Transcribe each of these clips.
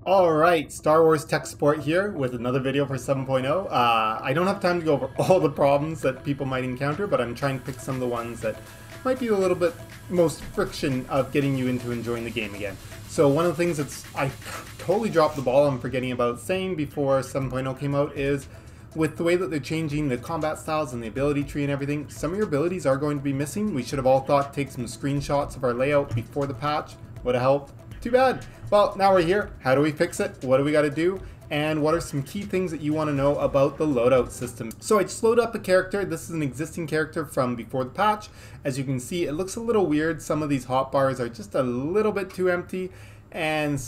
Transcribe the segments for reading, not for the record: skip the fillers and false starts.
Alright, Star Wars Tech Support here with another video for 7.0. I don't have time to go over all the problems that people might encounter, but I'm trying to pick some of the ones that might be a little bit most friction of getting you into enjoying the game again. So one of the things I totally dropped the ball on forgetting about saying before 7.0 came out is with the way that they're changing the combat styles and the ability tree and everything, some of your abilities are going to be missing. We should have all thought to take some screenshots of our layout before the patch. Would have helped. Too bad. Well, now we're here. How do we fix it? What do we got to do? And what are some key things that you want to know about the loadout system? So I just loaded up a character. This is an existing character from before the patch. As you can see, it looks a little weird. Some of these hotbars are just a little bit too empty, and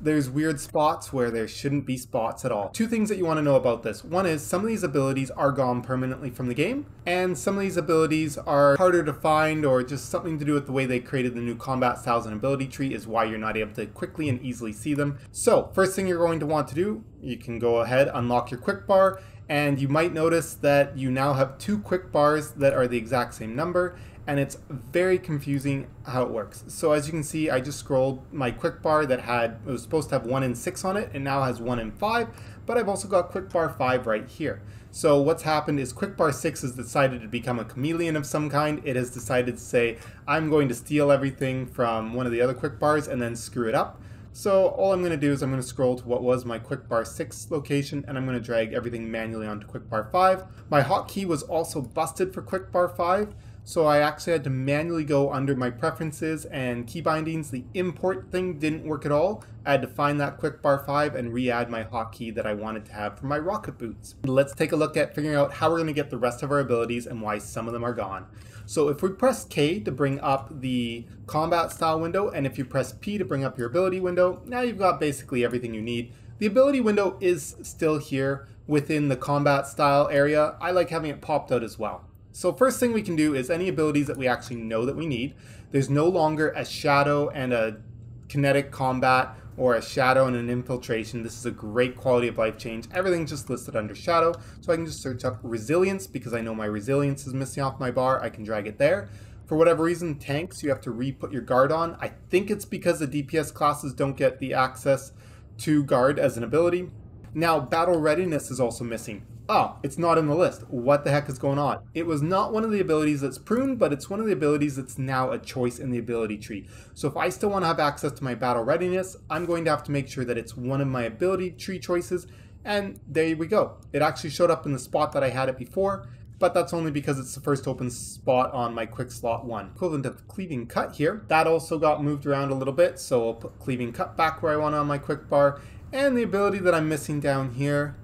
there's weird spots where there shouldn't be spots at all. Two things that you want to know about this. One is some of these abilities are gone permanently from the game, and some of these abilities are harder to find, or just something to do with the way they created the new combat styles and ability tree is why you're not able to quickly and easily see them. So first thing you're going to want to do, you can go ahead, unlock your quick bar, and you might notice that you now have two quick bars that are the exact same number, and it's very confusing how it works. So as you can see, I just scrolled my quick bar that it was supposed to have 1 and 6 on it, and now has 1 and 5, but I've also got quick bar 5 right here. So what's happened is quick bar 6 has decided to become a chameleon of some kind. It has decided to say, I'm going to steal everything from one of the other quick bars and then screw it up. So all I'm going to do is I'm going to scroll to what was my quick bar 6 location, and I'm going to drag everything manually onto quick bar 5. My hotkey was also busted for quick bar 5. So I actually had to manually go under my preferences and key bindings. The import thing didn't work at all. I had to find that quick bar 5 and re-add my hotkey that I wanted to have for my rocket boots. Let's take a look at figuring out how we're going to get the rest of our abilities and why some of them are gone. So if we press K to bring up the combat style window, and if you press P to bring up your ability window, now you've got basically everything you need. The ability window is still here within the combat style area. I like having it popped out as well. So first thing we can do is any abilities that we actually know that we need. There's no longer a shadow and a kinetic combat or a shadow and an infiltration. This is a great quality of life change. Everything's just listed under shadow. So I can just search up resilience because I know my resilience is missing off my bar. I can drag it there. For whatever reason, tanks, you have to re-put your guard on. I think it's because the DPS classes don't get the access to guard as an ability. Now, battle readiness is also missing. Oh, it's not in the list. What the heck is going on? It was not one of the abilities that's pruned, but it's one of the abilities that's now a choice in the ability tree. So if I still want to have access to my battle readiness, I'm going to have to make sure that it's one of my ability tree choices, and there we go. It actually showed up in the spot that I had it before, but that's only because it's the first open spot on my quick slot 1. Equivalent of cleaving cut here. That also got moved around a little bit, so I'll put cleaving cut back where I want on my quick bar, and the ability that I'm missing down here,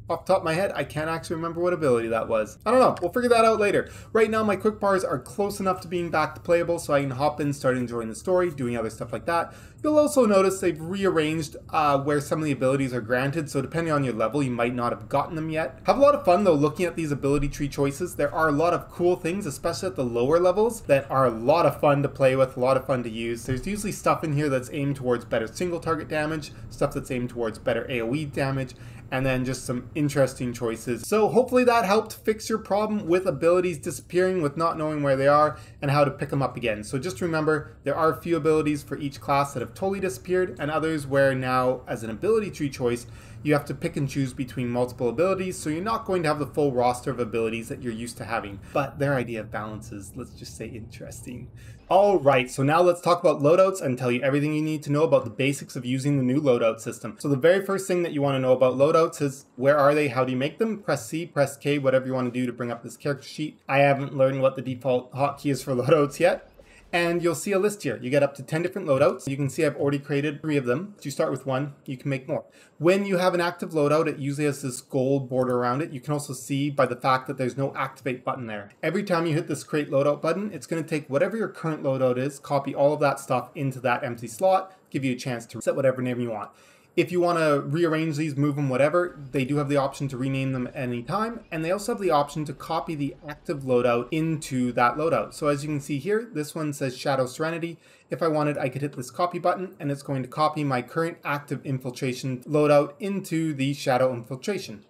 off the top of my head, I can't actually remember what ability that was. I don't know. We'll figure that out later. Right now, my quick bars are close enough to being back to playable, so I can hop in, start enjoying the story, doing other stuff like that. You'll also notice they've rearranged where some of the abilities are granted, so depending on your level, you might not have gotten them yet. Have a lot of fun, though, looking at these ability tree choices. There are a lot of cool things, especially at the lower levels, that are a lot of fun to play with, a lot of fun to use. There's usually stuff in here that's aimed towards better single target damage, stuff that's aimed towards better AoE damage, and then just some interesting choices. So hopefully that helped fix your problem with abilities disappearing, with not knowing where they are and how to pick them up again. So just remember, there are a few abilities for each class that have totally disappeared, and others where now, as an ability tree choice, you have to pick and choose between multiple abilities, so you're not going to have the full roster of abilities that you're used to having. But their idea of balance is, let's just say, interesting. Alright, so now let's talk about loadouts and tell you everything you need to know about the basics of using the new loadout system. So the very first thing that you want to know about loadouts is, where are they, how do you make them? Press C, press K, whatever you want to do to bring up this character sheet. I haven't learned what the default hotkey is for loadouts yet. And you'll see a list here. You get up to 10 different loadouts. You can see I've already created 3 of them. If you start with 1, you can make more. When you have an active loadout, it usually has this gold border around it. You can also see by the fact that there's no activate button there. Every time you hit this create loadout button, it's going to take whatever your current loadout is, copy all of that stuff into that empty slot, give you a chance to set whatever name you want. If you want to rearrange these, move them, whatever, they do have the option to rename them at any time, and they also have the option to copy the active loadout into that loadout. So as you can see here, this one says Shadow Serenity. If I wanted, I could hit this copy button, and it's going to copy my current active infiltration loadout into the Shadow Infiltration.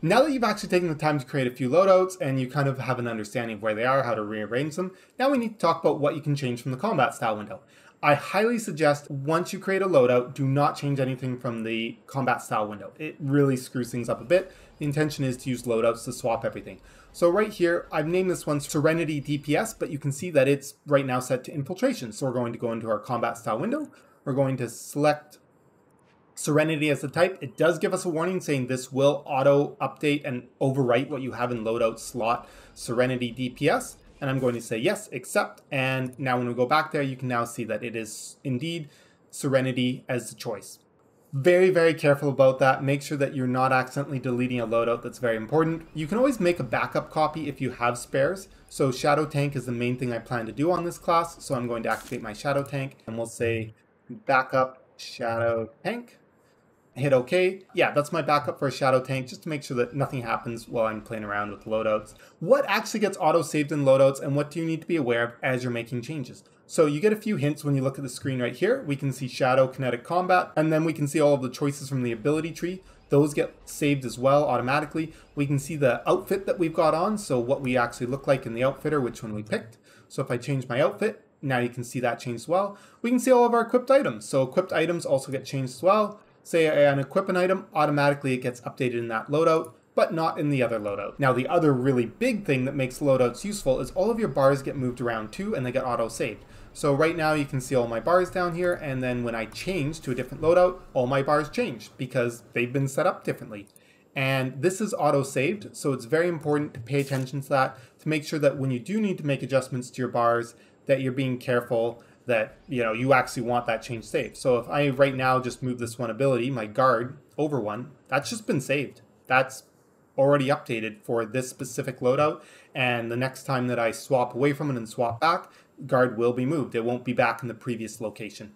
Now that you've actually taken the time to create a few loadouts and you kind of have an understanding of where they are, how to rearrange them, now we need to talk about what you can change from the combat style window. I highly suggest once you create a loadout, do not change anything from the combat style window. It really screws things up a bit. The intention is to use loadouts to swap everything. So right here, I've named this one Serenity DPS, but you can see that it's right now set to infiltration. So we're going to go into our combat style window. We're going to select Serenity as the type. It does give us a warning saying this will auto update and overwrite what you have in loadout slot Serenity DPS. And I'm going to say yes, accept. And now when we go back there, you can now see that it is indeed Serenity as the choice. Very, very careful about that. Make sure that you're not accidentally deleting a loadout. That's very important. You can always make a backup copy if you have spares. So Shadow Tank is the main thing I plan to do on this class. So I'm going to activate my Shadow Tank and we'll say backup Shadow Tank. Hit OK. Yeah, that's my backup for a Shadow Tank, just to make sure that nothing happens while I'm playing around with loadouts. What actually gets auto-saved in loadouts, and what do you need to be aware of as you're making changes? So you get a few hints when you look at the screen right here. We can see Shadow, Kinetic Combat, and then we can see all of the choices from the ability tree. Those get saved as well automatically. We can see the outfit that we've got on, so what we actually look like in the outfitter, which one we picked. So if I change my outfit, now you can see that changed as well. We can see all of our equipped items. So equipped items also get changed as well. Say I unequip an item, automatically it gets updated in that loadout, but not in the other loadout. Now the other really big thing that makes loadouts useful is all of your bars get moved around too, and they get auto-saved. So right now you can see all my bars down here, and then when I change to a different loadout, all my bars change because they've been set up differently. And this is auto-saved, so it's very important to pay attention to that, to make sure that when you do need to make adjustments to your bars, that you're being careful that you actually want that change saved. So if I right now just move this one ability, my guard, over one, that's just been saved. That's already updated for this specific loadout, and the next time that I swap away from it and swap back, guard will be moved. It won't be back in the previous location.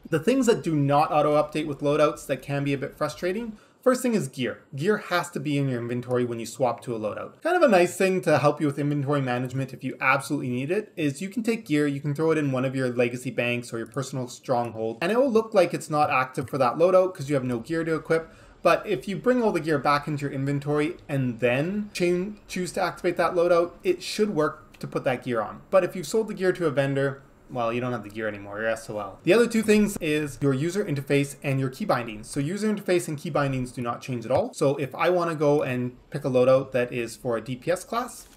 The things that do not auto-update with loadouts that can be a bit frustrating, first thing is gear. Gear has to be in your inventory when you swap to a loadout. Kind of a nice thing to help you with inventory management if you absolutely need it is you can take gear, you can throw it in one of your legacy banks or your personal stronghold, and it will look like it's not active for that loadout because you have no gear to equip. But if you bring all the gear back into your inventory and then choose to activate that loadout, it should work to put that gear on. But if you've sold the gear to a vendor, well, you don't have the gear anymore, you're SOL. The other two things is your user interface and your key bindings. So user interface and key bindings do not change at all. So if I want to go and pick a loadout that is for a DPS class,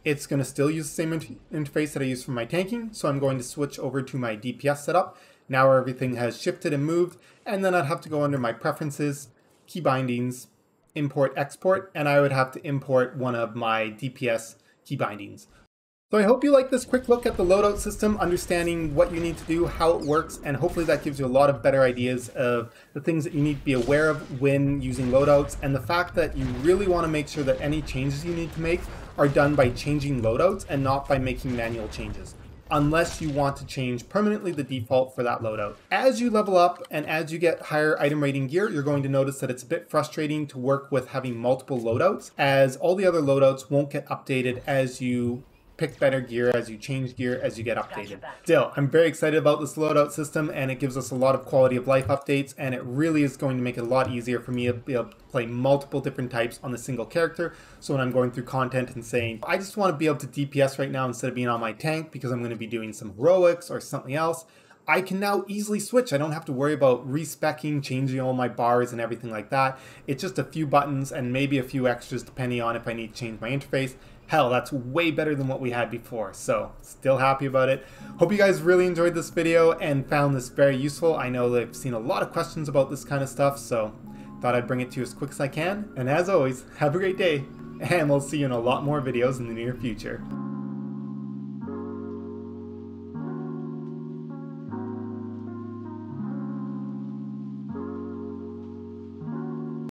it's going to still use the same interface that I use for my tanking. So I'm going to switch over to my DPS setup. Now everything has shifted and moved, and then I'd have to go under my preferences, key bindings, import, export, and I would have to import one of my DPS key bindings. So I hope you like this quick look at the loadout system, understanding what you need to do, how it works, and hopefully that gives you a lot of better ideas of the things that you need to be aware of when using loadouts, and the fact that you really want to make sure that any changes you need to make are done by changing loadouts and not by making manual changes, unless you want to change permanently the default for that loadout. As you level up and as you get higher item rating gear, you're going to notice that it's a bit frustrating to work with having multiple loadouts, as all the other loadouts won't get updated as you pick better gear, as you change gear, as you get updated. Still, I'm very excited about this loadout system, and it gives us a lot of quality of life updates, and it really is going to make it a lot easier for me to be able to play multiple different types on a single character. So when I'm going through content and saying, I just want to be able to DPS right now instead of being on my tank because I'm going to be doing some heroics or something else, I can now easily switch. I don't have to worry about respecking, changing all my bars and everything like that. It's just a few buttons and maybe a few extras depending on if I need to change my interface. Hell, that's way better than what we had before, so still happy about it. Hope you guys really enjoyed this video and found this very useful. I know that I've seen a lot of questions about this kind of stuff, so thought I'd bring it to you as quick as I can. And as always, have a great day, and we'll see you in a lot more videos in the near future.